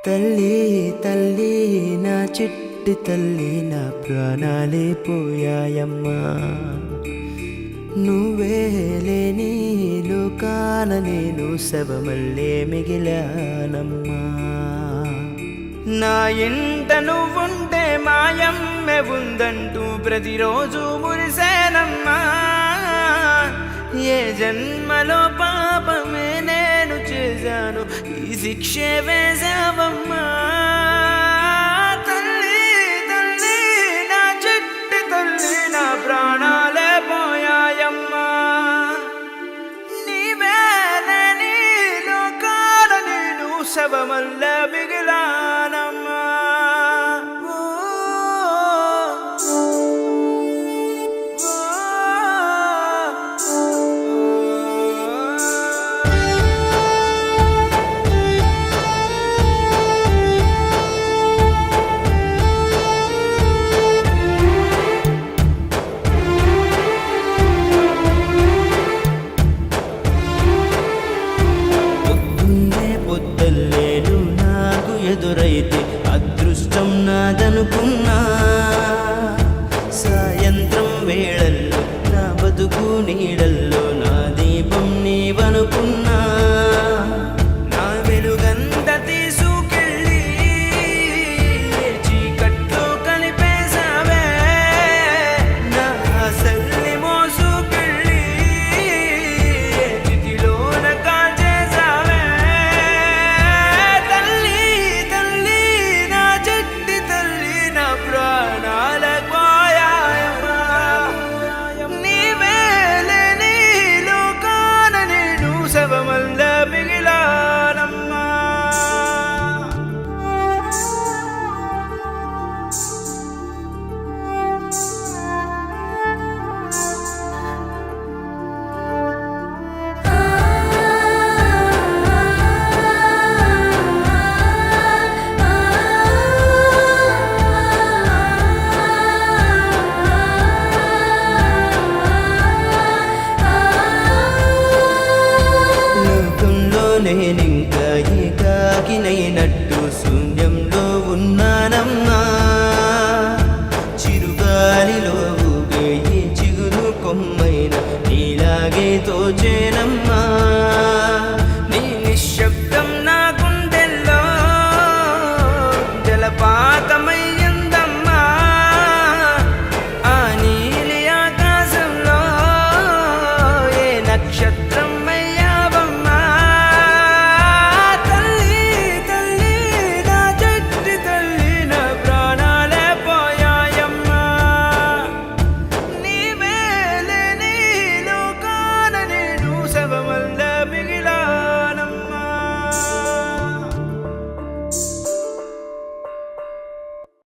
తల్లి తల్లి నా చిట్టి తల్లి నా ప్రాణాలే పోయాయమ్మా నువ్వే లేని లోకాన నేను శవమల్లే మిగిలానమ్మా నా ఇంట నువ్వుంటే మాయమ్మె ఉందంటూ ప్రతిరోజు మురిసేనమ్మా ఏ జన్మలో పాపమే నేను చేశాను ఈ శిక్షే వేశావమ్మా తల్లి తల్లి నా చిట్టి తల్లి నా ప్రాణాలే పోయాయమ్మా నీవే లేని లోకాల నేను శవమల్లే మిగిలానమ్మా ఎదురైతే అదృష్టం నాదనుకున్నా సాయంత్రం వేళల్లో నా బతుకు నీడల్లో నా దీపం నీవనుకున్నా నా వెలుగంత తీసుకెళ్ళి చీకట్లో కలిపేశావే నా ఆశల్ని మోసుకెళ్ళి చితిలోన కాల్చేశావే నేనింకా ఏకాకినైనట్టు శూన్యంలో ఉన్నానమ్మా చిరుగాలిలో ఊగే చిగురు కొమ్మైన నీలాగే తోచేనమ్మా